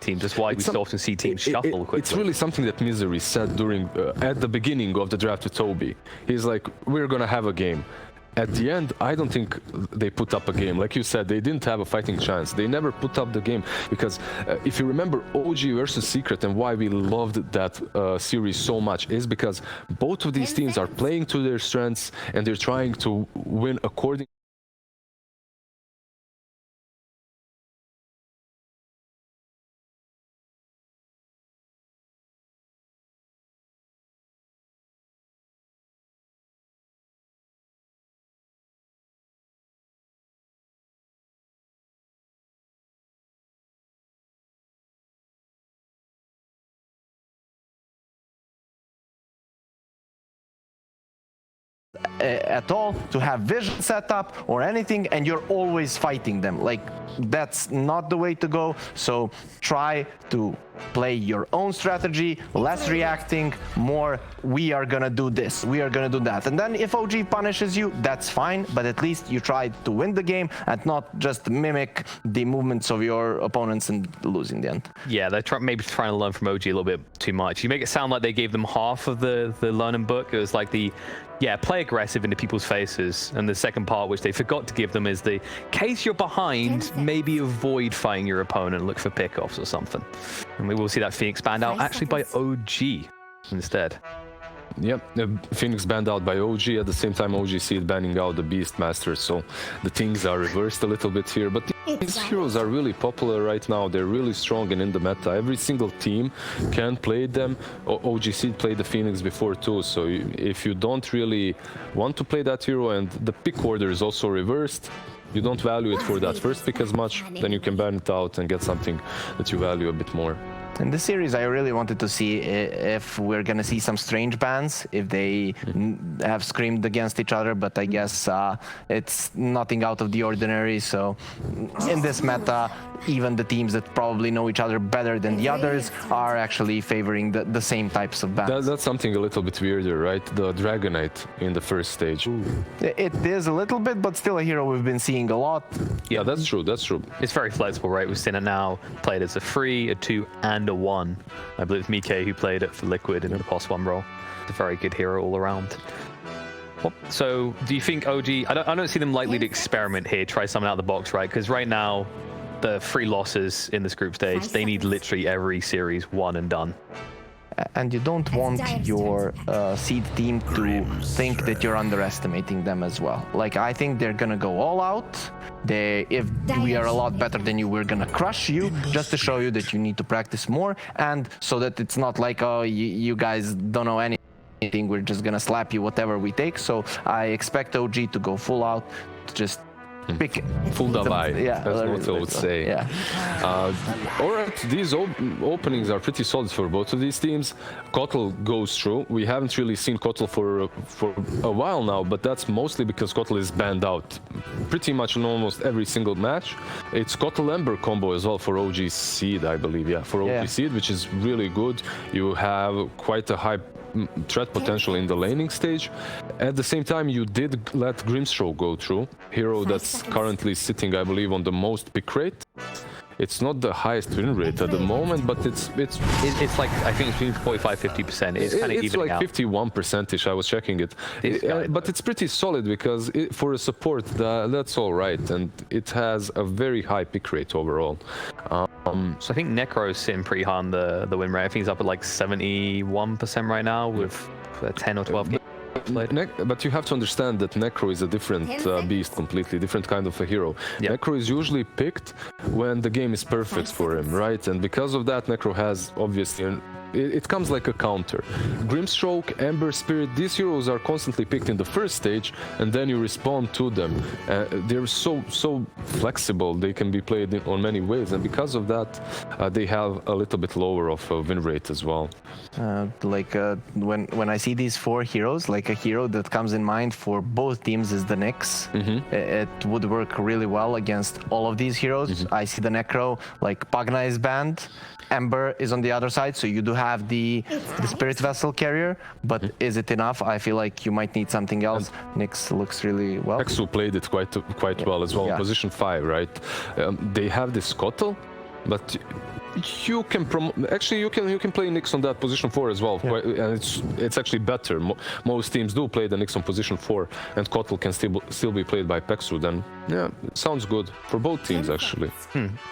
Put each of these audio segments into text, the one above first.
teams. That's why we so often see teams shuffle quickly. It's really something that Misery said during at the beginning of the draft with Toby. He's like, we're gonna have a game. At the end, I don't think they put up a game. Like you said, they didn't have a fighting chance. They never put up the game because if you remember OG versus Secret and why we loved that series so much is because both of these teams are playing to their strengths and they're trying to win according at all to have vision set up or anything, and you're always fighting them. Like, that's not the way to go. So try to play your own strategy, less reacting, more we are gonna do this, we are gonna do that. And then if OG punishes you, that's fine, but at least you tried to win the game and not just mimic the movements of your opponents and lose in the end. Yeah, they're maybe trying to learn from OG a little bit too much. You make it sound like they gave them half of the learning book. It was like play aggressive into people's faces. And the second part, which they forgot to give them, is the case you're behind, maybe avoid fighting your opponent, look for pickoffs or something. And we will see that Phoenix banned out actually by OG instead. Yep, Phoenix banned out by OG, at the same time OG.Seed banning out the Beastmaster, so the things are reversed a little bit here, but these heroes are really popular right now. They're really strong and in the meta. Every single team can play them. OG.Seed played the Phoenix before too, so if you don't really want to play that hero and the pick order is also reversed, you don't value it for that first pick as much, then you can ban it out and get something that you value a bit more. In this series, I really wanted to see if we're going to see some strange bans, if they have screamed against each other, but I guess it's nothing out of the ordinary. So in this meta, even the teams that probably know each other better than the others are actually favoring the same types of bans. That's something a little bit weirder, right? The Dragonite in the first stage. It is a little bit, but still a hero we've been seeing a lot. Yeah, that's true, that's true. It's very flexible, right? We've seen it now played as a 3, a 2, and a 1. I believe it's Mike who played it for Liquid in the POS 1 role. It's a very good hero all around. Well, so do you think OG, I don't see them likely to experiment here, try something out of the box, right? Because right now, the 3 losses in this group stage, they need literally every series won and done. And you don't want your seed team to think that you're underestimating them as well. Like, I think they're gonna go all out. If we are a lot better than you, we're gonna crush you, just to show you that you need to practice more, and so that it's not like, oh, you guys don't know anything, we're just gonna slap you whatever we take. So I expect OG to go full out, to just pick full Davai, yeah, that's what I would say. Yeah. All right, these openings are pretty solid for both of these teams. Kotl goes through. We haven't really seen Kotl for a while now, but that's mostly because Kotl is banned out pretty much in almost every single match. It's Kotl Ember combo as well for OG.Seed, I believe. Yeah, for OG.Seed, which is really good. You have quite a high threat potential in the laning stage. At the same time, you did let Grimstroke go through, hero that's currently sitting, I believe, on the most pick rate. It's not the highest win rate at the moment, but it's like, I think it's between 45-50%. It's kind of even like 51%ish. I was checking it, but it's pretty solid because for a support, that's all right, and it has a very high pick rate overall. So I think Necro's sitting pretty high on the win rate. I think he's up at like 71% right now with 10 or 12 games. But you have to understand that Necro is a different beast, completely different kind of a hero. Yep. Necro is usually picked when the game is perfect for him, right? And because of that, Necro has obviously it comes like a counter. Grimstroke, Ember Spirit, these heroes are constantly picked in the first stage, and then you respond to them. They're so flexible, they can be played on many ways, and because of that, they have a little bit lower of a win rate as well. When I see these 4 heroes, like a hero that comes in mind for both teams is the Nyx. It would work really well against all of these heroes. I see the Necro, like Pagna is banned, Ember is on the other side, so you do have the Spirit Vessel carrier, but is it enough? I feel like you might need something else. Nyx looks really well. Exu played it quite well as well. Position 5, right? They have this Kotl, but You can actually you can play Nyx on that position 4 as well, and it's actually better. Most teams do play the Nyx on position 4, and Kotl can still be played by Pexu. Then yeah, it sounds good for both teams actually.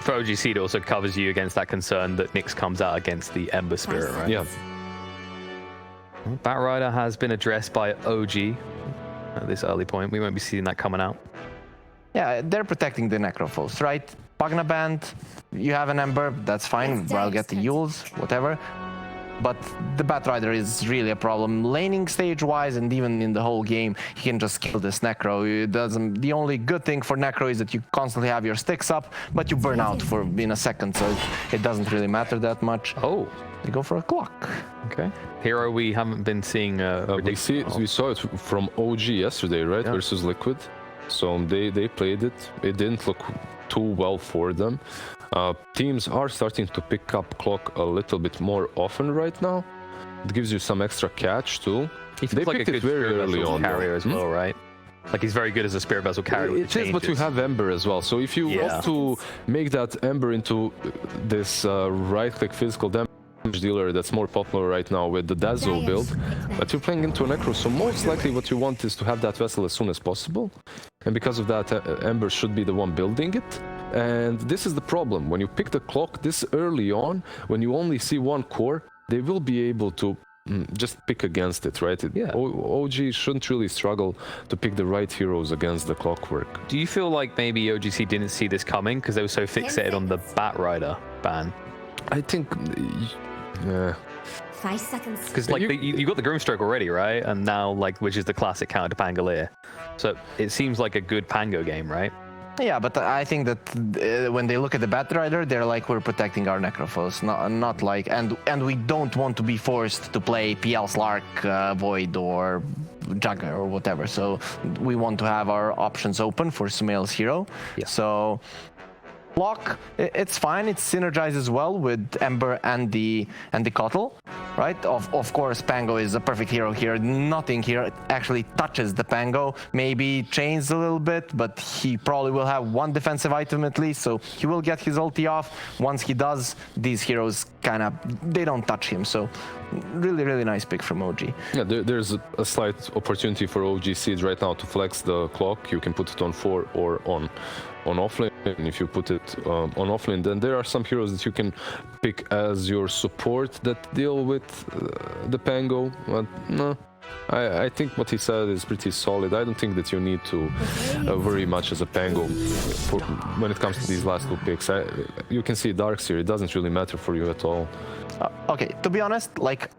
For OG.Seed, it also covers you against that concern that Nyx comes out against the Ember Spirit, right? Yeah. Batrider has been addressed by OG at this early point. We won't be seeing that coming out. Yeah, they're protecting the Necrophos, right? Pagna Band, you have an Ember, that's fine. I'll get the Yules, whatever. But the Batrider is really a problem. Laning stage-wise, and even in the whole game, he can just kill this Necro. It doesn't. The only good thing for Necro is that you constantly have your sticks up, but you burn out in a second, so it doesn't really matter that much. Oh, you go for a clock. Okay. Hero, we haven't been seeing. We saw it from OG yesterday, right? Versus Liquid. So they played it. It didn't look too well for them. Teams are starting to pick up clock a little bit more often right now. It gives you some extra catch too. He feels like a good very early on carrier as well, right? Like he's very good as a Spirit Vessel carrier. It is, but you have Ember as well. So if you want to make that Ember into this right-click physical damage dealer that's more popular right now with the Dazzle build, but you're playing into a Necro, so most likely what you want is to have that vessel as soon as possible, and because of that Ember should be the one building it. And this is the problem, when you pick the clock this early on, when you only see one core, they will be able to just pick against it, right? OG shouldn't really struggle to pick the right heroes against the clockwork. Do you feel like maybe OG.Seed didn't see this coming because they were so fixated on the Batrider ban? I think 5 seconds. Because like you got the Grimstroke already, right? And now which is the classic counter to Pangolier. So it seems like a good Pango game, right? Yeah, but I think that when they look at the Batrider, they're like, we're protecting our Necrophos, not like, and we don't want to be forced to play PL Slark, Void, or Jugger, or whatever. So we want to have our options open for Sumail's hero. Yeah. So block, it's fine. It synergizes well with Ember and the Kotl, right? Of course, Pango is a perfect hero here. Nothing here actually touches the Pango. Maybe chains a little bit, but he probably will have one defensive item at least, so he will get his ulti off. Once he does, these heroes they don't touch him. So really, really nice pick from OG. Yeah, there's a slight opportunity for OG.Seed right now to flex the clock. You can put it on 4 or on offlane, and if you put it on offlane, then there are some heroes that you can pick as your support that deal with the Pango. But no, I think what he said is pretty solid. I don't think that you need to worry much as a Pango when it comes to these last 2 picks. You can see Darkseer, it doesn't really matter for you at all. Okay, to be honest,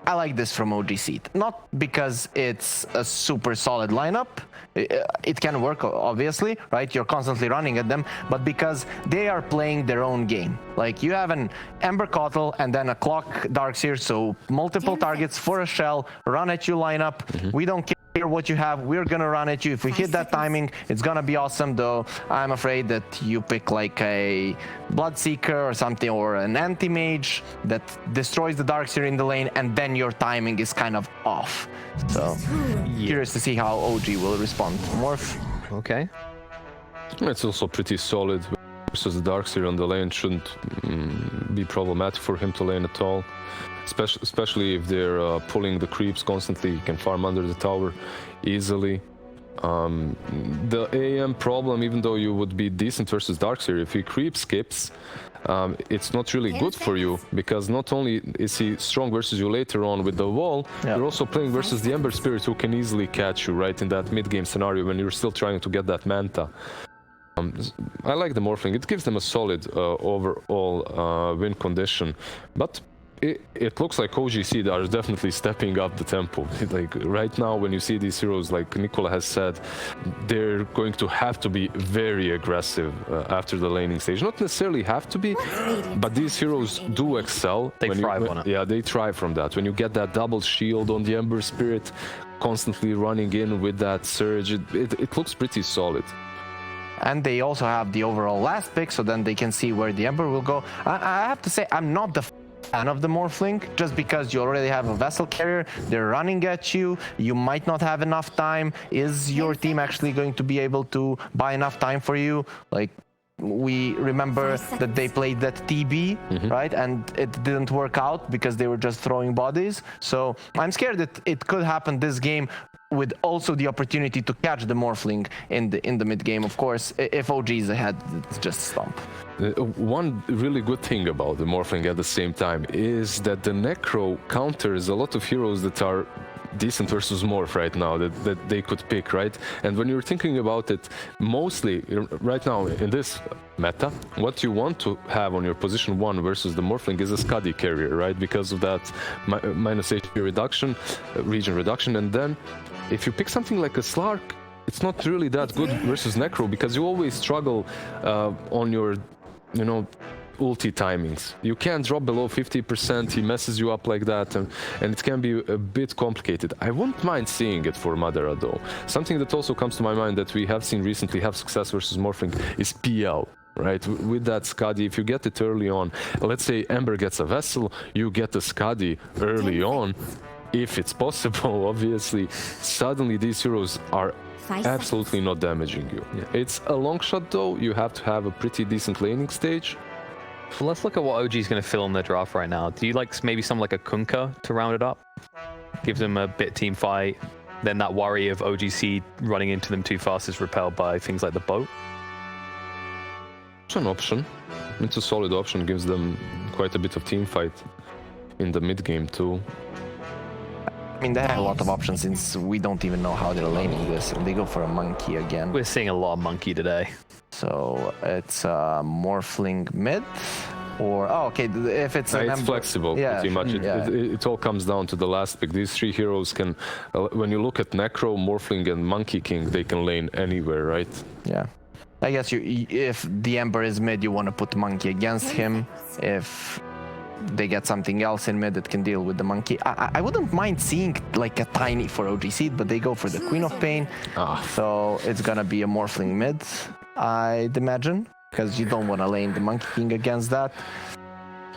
I like this from OG.Seed. Not because it's a super solid lineup. It can work, obviously, right? You're constantly running at them, but because they are playing their own game. Like, you have an Ember Kotl and then a Clock Darkseer, so multiple targets for a shell, run at you lineup. We don't care what you have, we're gonna run at you. If we hit that timing, it's gonna be awesome, though I'm afraid that you pick like a Bloodseeker or something, or an Anti-Mage that destroys the Darkseer in the lane, and then your timing is kind of off. So, curious to see how OG will respond. Morph. Okay. It's also pretty solid versus the Darkseer on the lane. Shouldn't be problematic for him to lane at all. Especially if they're pulling the creeps constantly, you can farm under the tower easily. The AM problem, even though you would be decent versus Darkseer, if he creep skips, it's not really good for you, because not only is he strong versus you later on with the wall, you're also playing versus the Ember Spirit, who can easily catch you right in that mid-game scenario when you're still trying to get that Manta. I like the Morphling. It gives them a solid overall win condition, but it looks like OG.Seed are definitely stepping up the tempo. Like right now, when you see these heroes, like Nicola has said, they're going to have to be very aggressive after the laning stage. Not necessarily have to be, but these heroes do excel. They thrive on it. Yeah, they thrive from that. When you get that double shield on the Ember Spirit, constantly running in with that surge, it looks pretty solid. And they also have the overall last pick, so then they can see where the Ember will go. I have to say, I'm not the fan of the Morphling, just because you already have a vessel carrier, they're running at you, you might not have enough time. Is your team actually going to be able to buy enough time for you? Like, we remember that they played that TB, right? And it didn't work out because they were just throwing bodies. So I'm scared that it could happen this game, with also the opportunity to catch the Morphling in the mid game. Of course, if OG is ahead, it's just stomp. One really good thing about the Morphling at the same time is that the Necro counters a lot of heroes that are decent versus Morph right now that they could pick, right? And when you're thinking about it, mostly right now in this meta, what you want to have on your position 1 versus the Morphling is a Scuddy carrier, right? Because of that minus HP reduction, region reduction. And then if you pick something like a Slark, it's not really that good versus Necro, because you always struggle on your, ulti timings. You can't drop below 50%, he messes you up like that, and it can be a bit complicated. I wouldn't mind seeing it for Madara though. Something that also comes to my mind that we have seen recently have success versus Morphling is PL. Right, with that Scuddy, if you get it early on, let's say Ember gets a Vessel, you get a Scuddy early on, if it's possible, obviously, suddenly these heroes are absolutely not damaging you. Yeah. It's a long shot though, you have to have a pretty decent laning stage. Well, let's look at what OG is going to fill in their draft right now. Do you like maybe something like a Kunkka to round it up? Gives them a bit team fight. Then that worry of OG.Seed running into them too fast is repelled by things like the boat. It's an option. It's a solid option. Gives them quite a bit of team fight in the mid game too. I mean, they have a lot of options since we don't even know how they're laning this, and they go for a monkey again. We're seeing a lot of monkey today. So it's Morphling mid, or if it's it's flexible, pretty much. It all comes down to the last pick. These 3 heroes can, when you look at Necro, Morphling, and Monkey King, they can lane anywhere, right? Yeah. I guess if the Ember is mid, you want to put Monkey against him. If they get something else in mid that can deal with the Monkey, I wouldn't mind seeing like a tiny for OG.Seed, but they go for the Queen of Pain. So it's gonna be a Morphling mid, I'd imagine, because you don't want to lane the Monkey King against that.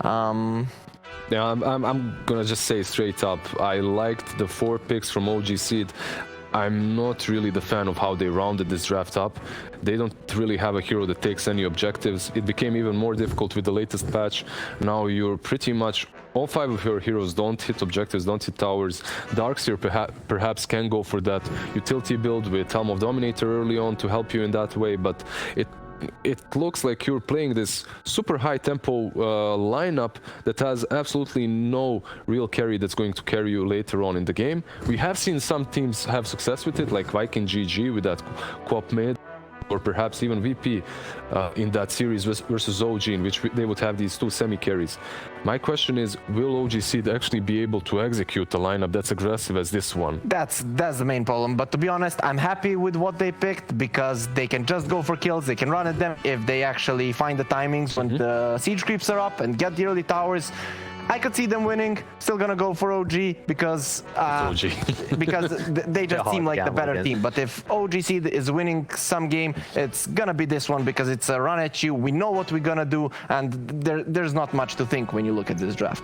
Yeah, I'm gonna just say straight up, I liked the 4 picks from OG.Seed. I'm not really the fan of how they rounded this draft up. They don't really have a hero that takes any objectives. It became even more difficult with the latest patch. Now you're pretty much, all 5 of your heroes don't hit objectives, don't hit towers. Darkseer perhaps can go for that utility build with Helm of Dominator early on to help you in that way, but it looks like you're playing this super high tempo lineup that has absolutely no real carry that's going to carry you later on in the game. We have seen some teams have success with it, like Viking GG with that co-op mid, or perhaps even VP in that series versus OG, in which they would have these 2 semi-carries. My question is, will OG.Seed actually be able to execute a lineup that's aggressive as this one? That's the main problem, but to be honest, I'm happy with what they picked, because they can just go for kills, they can run at them. If they actually find the timings when the siege creeps are up and get the early towers, I could see them winning. Still gonna go for OG because because they just seem like the better team. But if OG.Seed is winning some game, it's gonna be this one, because it's a run at you. We know what we're gonna do, and there's not much to think when you look at this draft.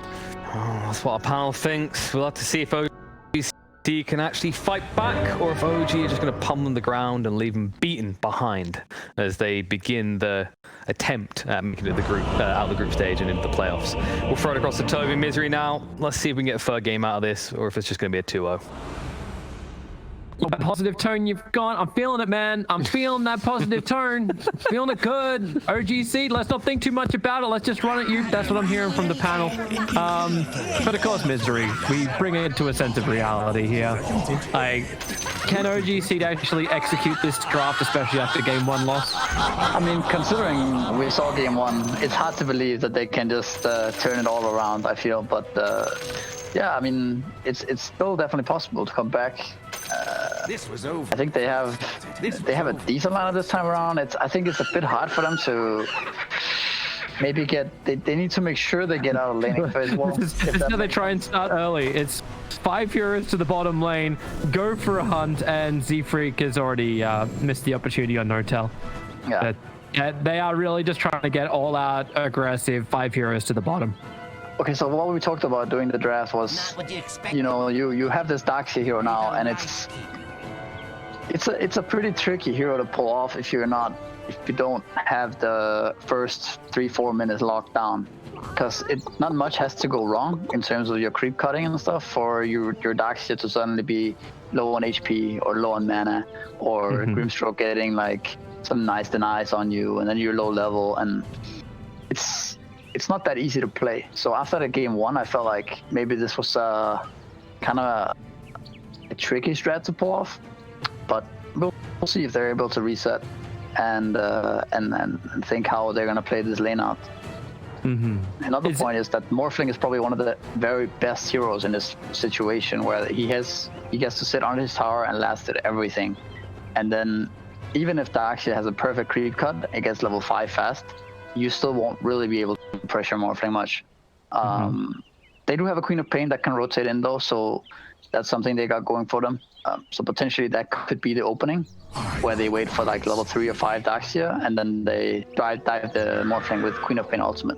Oh, that's what our panel thinks. We'll have to see if OG.Seed can actually fight back, or if OG are just going to pummel the ground and leave them beaten behind as they begin the attempt at making it out of the group stage and into the playoffs. We'll throw it across to Toby Misery now. Let's see if we can get a third game out of this, or if it's just going to be a 2-0. That positive tone you've got, I'm feeling it, man. I'm feeling that positive tone. Feeling it good. OG.Seed, let's not think too much about it. Let's just run at you. That's what I'm hearing from the panel. But of course, Misery, we bring it to a sense of reality here. Can OG.Seed actually execute this draft, especially after game 1 loss? I mean, considering we saw game 1, it's hard to believe that they can just turn it all around, I feel. But yeah, I mean, it's still definitely possible to come back. This was over. I think they have a decent lineup this time around. I think it's a bit hard for them to maybe they need to make sure they get out of laning phase well. This is how they try and start early. It's 5 heroes to the bottom lane, go for a hunt, and Z-Freak has already missed the opportunity on Nortel. Yeah. They are really just trying to get all out aggressive 5 heroes to the bottom. Okay, so what we talked about during the draft was, you know, you have this Darkseer hero now, and it's a pretty tricky hero to pull off if you don't have the first 3-4 minutes locked down, because not much has to go wrong in terms of your creep cutting and stuff for your Darkseer to suddenly be low on HP or low on mana, or Grimstroke getting like some nice denies on you, and then you're low level, and it's not that easy to play. So after the game 1, I felt like maybe this was kind of a tricky strat to pull off, but we'll see if they're able to reset and think how they're gonna play this lane out. Another point is that Morphling is probably one of the very best heroes in this situation, where he gets to sit on his tower and last at everything, and then even if Darkseer has a perfect creep cut, it gets level 5 fast, you still won't really be able to pressure Morphling much. They do have a Queen of Pain that can rotate in though, so that's something they got going for them. So potentially that could be the opening, where they wait for like level 3 or 5 Darkseer, and then they dive the Morphling with Queen of Pain ultimate.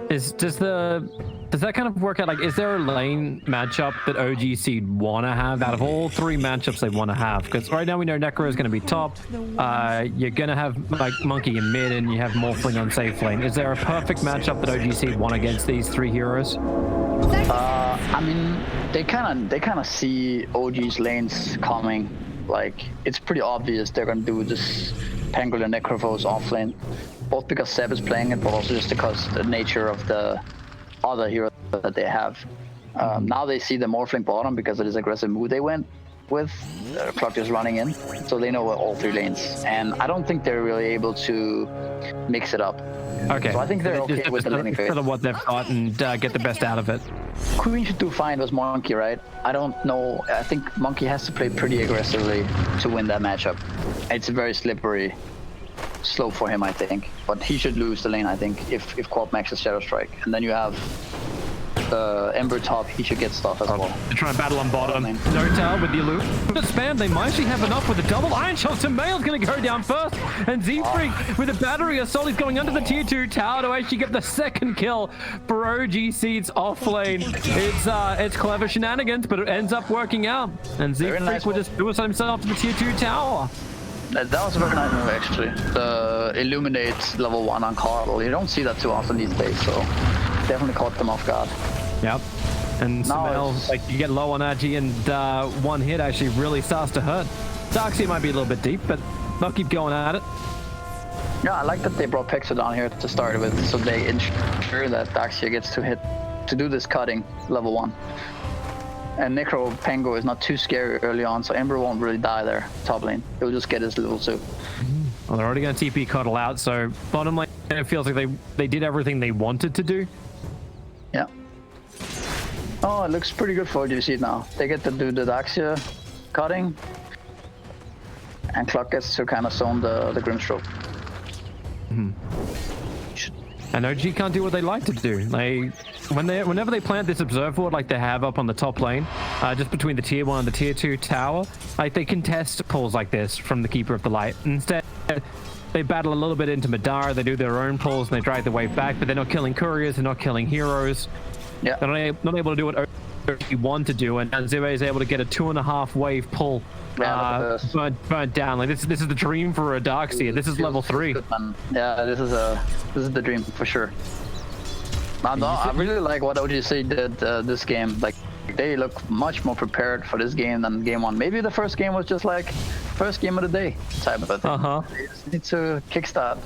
Does that kind of work out? Like, is there a lane matchup that OG.Seed want to have out of all 3 matchups they want to have? Because right now we know Necro is going to be top. You're going to have like Monkey in mid, and you have Morphling on safe lane. Is there a perfect matchup that OG.Seed want against these 3 heroes? I mean, they kind of see OG's lanes coming. Like, it's pretty obvious they're going to do this Pangolier Necrophos off lane, both because Seb is playing it, but also just because the nature of the other heroes that they have. Now they see the Morphling bottom because of this aggressive move they went with. Clock just running in, so they know all 3 lanes, and I don't think they're really able to mix it up. Okay. So I think they're okay with the laning phase. Sort of what they've got and get the best out of it. Queen should do fine with Monkey, right? I don't know. I think Monkey has to play pretty aggressively to win that matchup. It's a very slippery slope for him, I think. But he should lose the lane, I think, if Quap maxes Shadow Strike. And then you have Ember top, he should get stuff as well. They're trying to battle on bottom. No tower with the Allu. But spam, they might actually have enough with the double Iron Shell. Sumail's going to go down first. And Z-Freak with a battery assault, he's going under the tier 2 tower to actually get the second kill for OG.Seed's off lane. It's clever shenanigans, but it ends up working out. And Z-Freak will just suicide himself to the tier 2 tower. That was a very nice move, actually. The Illuminate level 1 on Cardle. You don't see that too often these days, so definitely caught them off guard. Yep. And Sumail, like, you get low on RG, and 1 hit actually really starts to hurt. Darkseer might be a little bit deep, but they'll keep going at it. Yeah, I like that they brought Pexa down here to start with, so they ensure that Darkseer gets to do this cutting level 1. And Necro Pango is not too scary early on, so Ember won't really die there, top lane. He'll just get his level 2. Well, they're already going to TP Cuddle out, so bottom lane, it feels like they did everything they wanted to do. Yeah. Oh, it looks pretty good for OG.Seed now. They get to do the Darkseer cutting, and Clock gets to kind of zone the Grimstroke. And OG can't do what they like to do. Whenever they plant this observer ward like they have up on the top lane, just between the tier 1 and the tier 2 tower, like, they contest pulls like this from the Keeper of the Light. Instead, they battle a little bit into Madara, they do their own pulls, and they drag the wave back, but they're not killing couriers, they're not killing heroes. Yeah. They're not able to do what OG want to do, and Zube is able to get a 2.5 wave pull burnt down. Like, this is the dream for a Darkseer. This is level 3. Yeah, this is the dream for sure. I really like what OG.Seed did this game. Like, they look much more prepared for this game than game 1. Maybe the first game was just like first game of the day type of thing. They just need to kickstart.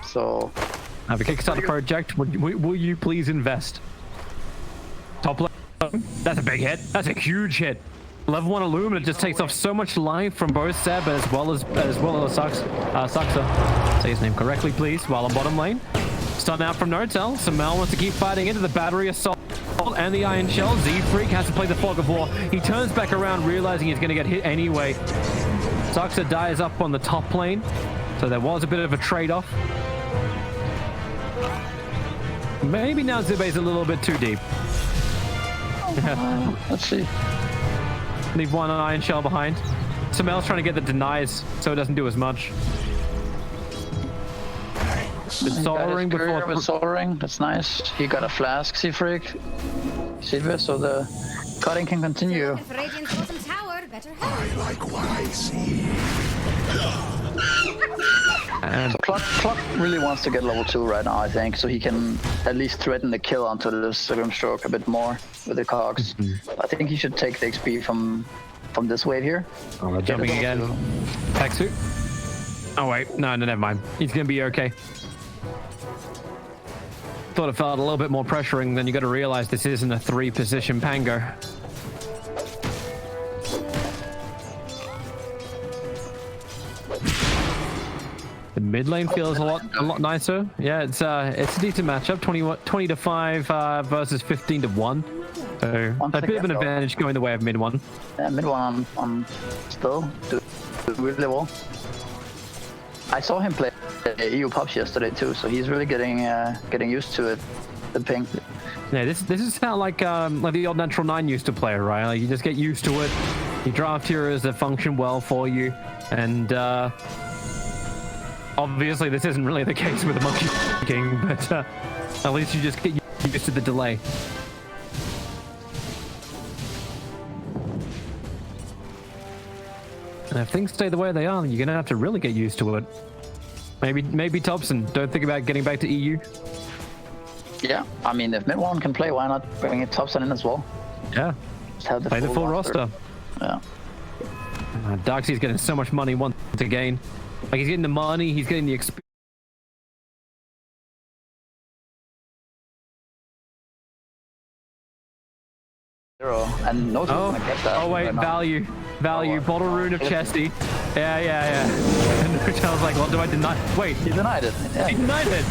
So have a Kickstarter project. Will you please invest? Top lane. That's a big hit. That's a huge hit. Level 1 Illumina just takes off so much life from both Seb as well as Suxa. Say his name correctly, please. While on bottom lane, stun out from Notel. Sumail wants to keep fighting into the battery assault and the Iron Shell. Z-Freak has to play the Fog of War. He turns back around, realizing he's going to get hit anyway. Suxa dies up on the top lane, so there was a bit of a trade-off. Maybe now Zibe's a little bit too deep. Let's see. Leave 1 Iron Shell behind. Sumail's trying to get the denies so it doesn't do as much. It's soaring before. With soaring, that's nice. He got a flask, Z-Freak. So the cutting can continue. If Radiant's bottom tower, better hurry. Likewise. And So Clock really wants to get level 2 right now, I think, so he can at least threaten the kill onto this Grimstroke a bit more with the cogs. I think he should take the XP from this wave here. oh, jumping again. Hexu. Oh wait, no, never mind. He's gonna be okay. Thought it felt a little bit more pressuring, then you got to realize this isn't a 3-position Pango. The mid lane feels a lot nicer. Yeah, it's a decent matchup. 20 to 5 versus 15 to 1. So a bit of an advantage going the way of mid one. Yeah, mid one on still do really well. I saw him play EU Pops yesterday too, so he's really getting used to it. The ping. Yeah, this is how like the old Natural 9 used to play, right? Like you just get used to it. You draft heroes that function well for you, and obviously this isn't really the case with the Monkey King, but at least you just get used to the delay. And if things stay the way they are, you're gonna have to really get used to it. Maybe Thompson, don't think about getting back to EU. Yeah, I mean, if mid one can play, why not bring it Thompson in as well? Yeah, Just have play the full roster. Yeah. Darkseid's getting so much money once again. Like he's getting the money, he's getting the experience. And no one's gonna get that. Oh wait, right now. value, bottle rune of Chesty. Yeah. And Nutel's like, well, do I deny? Wait, He denied it. Yeah. he denied it.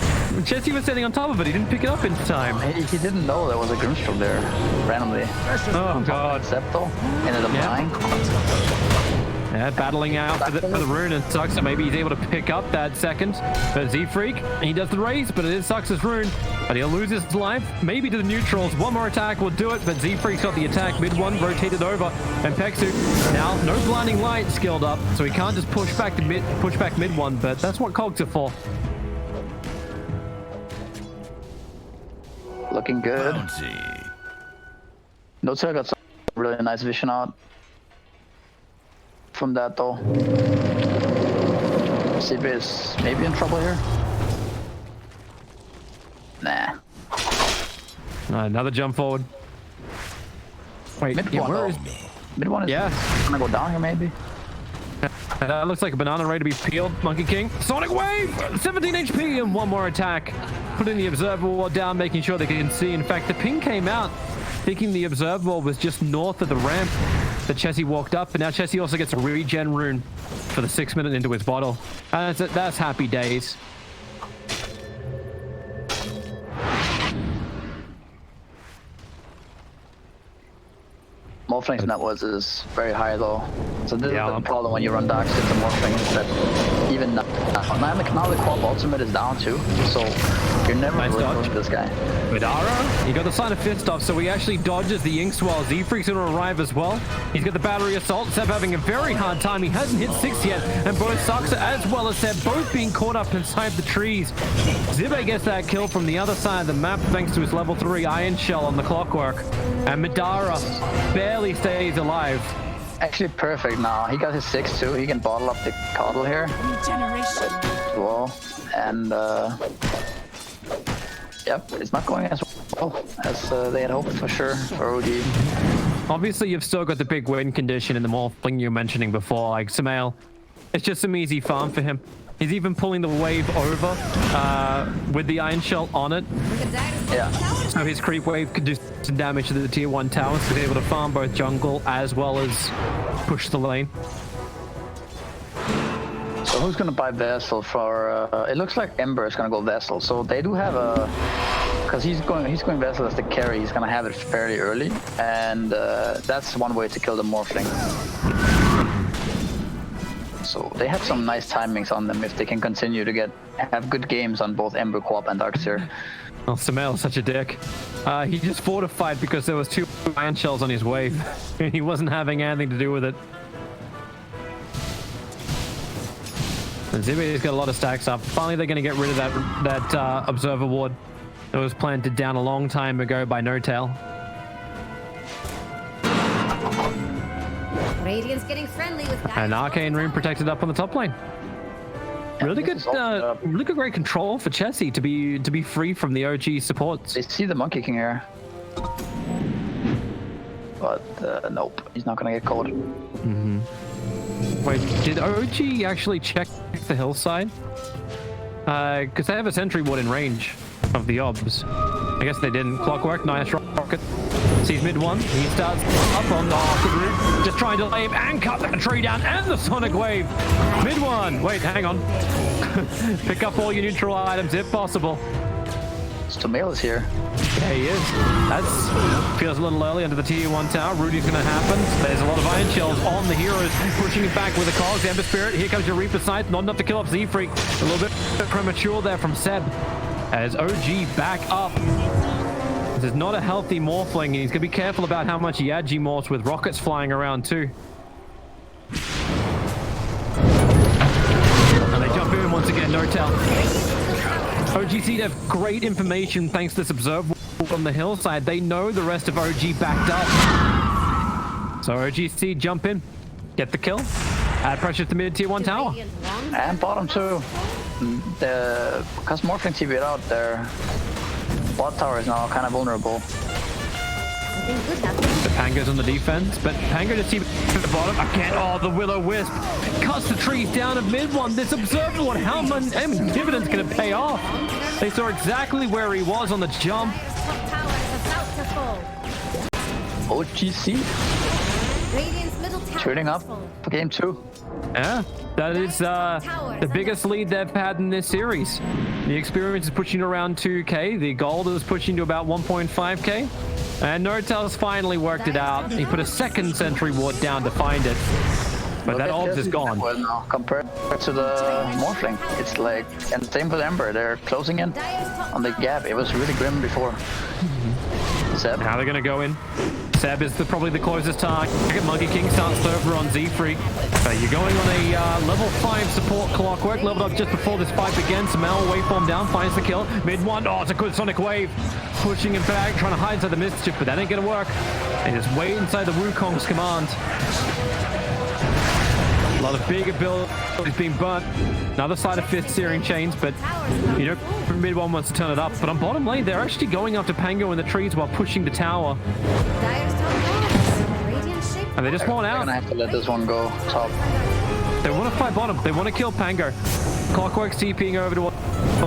Chesty was sitting on top of it. He didn't pick it up in time. He didn't know there was a Grimstroke there randomly. Oh god. Septo ended up dying. Yeah, battling out for the rune, and sucks that maybe he's able to pick up that second. But Z-Freak, he does the race, but it is Sucks' rune. But he'll lose his life, maybe to the neutrals. One more attack will do it, but Z-Freak's got the attack. Mid one rotated over, and Pexu now no blinding light skilled up, so he can't just push back mid one. But that's what cogs are for. Looking good. Notel got some really nice vision out from that though. CB is maybe in trouble here. Nah. Another jump forward. Wait, Mid yeah, one, where though. is... Mid one is gonna go down here maybe. That looks like a banana ready to be peeled. Monkey King. Sonic Wave! 17 HP and one more attack. Putting the Observer Wall down, making sure they can see. In fact, the ping came out thinking the Observer Wall was just north of the ramp that Chessie walked up. And now Chessie also gets a regen rune for the 6 minute into his bottle. And that's happy days. Morphling's net worth is very high though. So this is Yeah. the problem when you run Dark Six and Morphling is that even now the Quap ultimate is down too. So you're never Nice really dodge. with this guy. Vidara, he got the sign of fist off, so he actually dodges the Inks while Z-Freak's gonna arrive as well. He's got the battery assault. Seb having a very hard time. He hasn't hit 6 yet, and both Saxa as well as Seb both being caught up inside the trees. Zibe gets that kill from the other side of the map thanks to his level 3 Iron Shell on the clockwork. And Midara barely stays alive. Actually perfect now. He got his 6 too. He can bottle up the Coddle here Regeneration. as well. And yep, it's not going as well as they had hoped for sure for OG. Obviously, you've still got the big win condition in the Morphling you were mentioning before, like Samael. It's just some easy farm for him. He's even pulling the wave over with the Iron Shell on it. Yeah. So his creep wave could do some damage to the tier 1 towers. He's able to farm both jungle as well as push the lane. So who's gonna buy Vessel for? It looks like Ember is gonna go Vessel. So they do have a, because he's going Vessel as the carry. He's gonna have it fairly early, and that's one way to kill the Morphling. So they have some nice timings on them if they can continue to have good games on both Ember, Quap, and Darkseer. Well, Samael's such a dick. He just fortified because there was 2 Iron Shells on his wave. He wasn't having anything to do with it. And Zibe's got a lot of stacks up. Finally, they're going to get rid of that Observer Ward that was planted down a long time ago by No-Tail. Radiant's getting friendly with that. An arcane rune protected up on the top lane. Really this good, is also, really good, great control for Chessie to be free from the OG supports. They see the Monkey King here. But nope, he's not gonna get caught. Wait, did OG actually check the hillside? Because they have a sentry ward in range of the obs. I guess they didn't. Clockwork, nice rocket. Sees mid one. He starts up on the route, just trying to lay him and cut that tree down and the sonic wave. Mid one. Wait, hang on. Pick up all your neutral items if possible. Stomale is here. Yeah, he is. That's feels a little early under the tier 1 tower. Rudy's going to happen. There's a lot of iron shells on the heroes, pushing it back with the cogs. Ember Spirit. Here comes your Reaper Scythe. Not enough to kill off Z-Freak. A little bit premature there from Seb. As OG back up. This is not a healthy morphling, and he's going to be careful about how much he agi morphs with rockets flying around too. And they jump in once again, Nortel. OG.Seed have great information thanks to this observe on the hillside. They know the rest of OG backed up. So OG.Seed jump in, get the kill, add pressure to mid tier 1 tower. And bottom too. Because Morphling TV'd out there, bot tower is now kind of vulnerable. The Pango's on the defense, but Pango just see at the bottom. Again, oh, the Will-O-Wisp cuts the trees down at mid one. This observer one, how many dividends going to pay off? They saw exactly where he was on the jump. OG.Seed turning up for game 2. Yeah, that is the biggest lead they've had in this series. The experience is pushing around 2k. The gold is pushing to about 1.5k. And Nortel's finally worked it out. He put a second sentry ward down to find it. But that obs is gone. Well, now, compared to the Morphling, it's like, and same for the Ember, they're closing in on the gap. It was really grim before. Seb? How are they going to go in? Seb is probably the closest target. Monkey King starts over on Z-Freak. You're going on a level 5 support Clockwork, leveled up just before this fight begins. Samel waveform down, finds the kill. Mid one, oh, it's a good sonic wave. Pushing him back, trying to hide inside the mischief, but that ain't going to work. And just wait inside the Wukong's command. A lot of big abilities being burnt. Another side of fifth searing chains, but you know, mid one wants to turn it up. But on bottom lane, they're actually going after Pango in the trees while pushing the tower. And they just want out. They're gonna have to let this one go top. They want to fight bottom. They want to kill Pango. Clockwork's TPing over to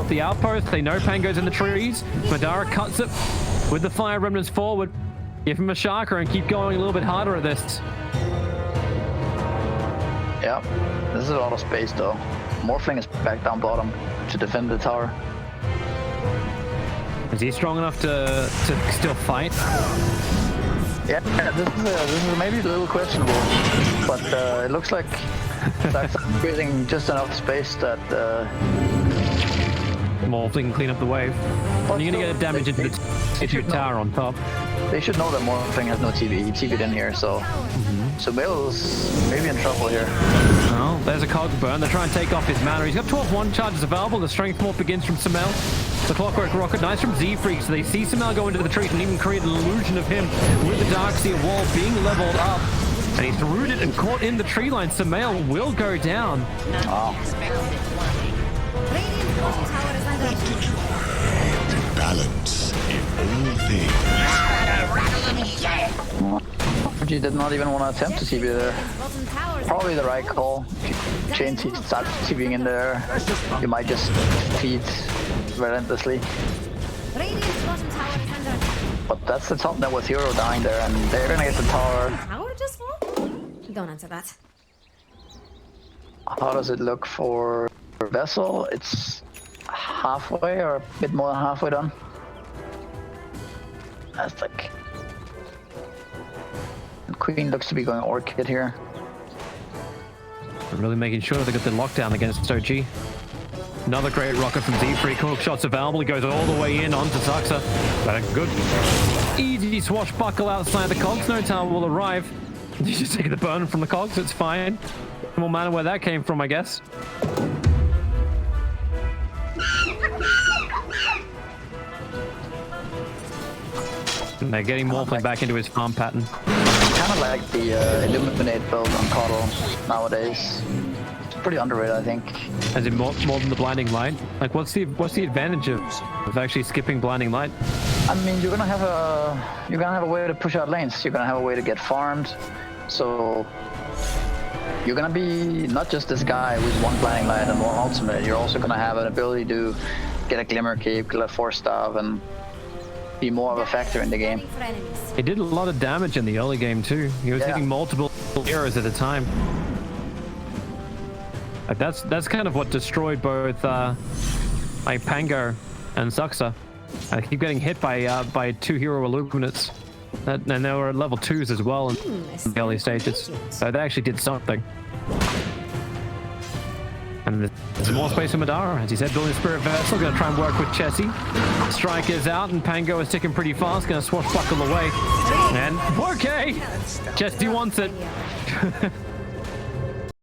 the outpost. They know Pango's in the trees. Madara cuts it with the fire remnants forward. Give him a Shaka and keep going a little bit harder at this. Yeah, this is a lot of space though. Morphling is back down bottom to defend the tower. Is he strong enough to still fight? Yeah, this is maybe a little questionable, but it looks like that's creating just enough space that Morphling can clean up the wave. And you're gonna get damage into the tower on top. They should know that Morphling has no TV. He TV'd in here, so so Bale's maybe in trouble here. Well, there's a cog burn. They're trying to take off his mana. He's got 12 one charges available. The strength morph begins from Samel. The Clockwork Rocket, nice from Z-Freak. So they see Samel go into the trees and even create an illusion of him with the Darkseer wall being leveled up. And he's rooted and caught in the tree line. Samel will go down. Wow. Balance in all things. He did not even want to attempt to TV there. Probably the right call. If Chain starts TVing in there, you might just feed relentlessly. But that's the top net with Hero dying there, and they're gonna get the tower. Tower just fall? Don't answer that. How does it look for Vessel? It's halfway or a bit more than halfway done. That's like... And Queen looks to be going Orchid here. Really making sure they get the lockdown against OG. Another great rocket from Z-Freak. Hook shots available. He goes all the way in onto Zuxa. But a good, easy swashbuckle outside the cogs. No tower will arrive. He's just taking the burn from the cogs. It's fine. No more matter where that came from, I guess. And they're getting Morphling back into his farm pattern. Kind of like the Illuminate build on Coddle nowadays. It's pretty underrated, I think. As in more than the Blinding Light? Like, what's the advantage of actually skipping Blinding Light? I mean, you're gonna have a way to push out lanes. You're gonna have a way to get farmed. So you're gonna be not just this guy with one Blinding Light and one ultimate. You're also gonna have an ability to get a Glimmer Cape, get a Force Staff, and be more of a factor in the game. For enemies. He did a lot of damage in the early game too. He was hitting multiple arrows at a time. Like that's kind of what destroyed both like Pango and Zuxa. I keep getting hit by 2 hero Illuminates. And they were at level 2s as well in the early stages. So they actually did something. And there's more space for Madara. As he said, building Spirit Vessel, gonna try and work with Chessie. Strike is out, and Pango is ticking pretty fast, gonna swashbuckle away. And okay! Chessie wants it.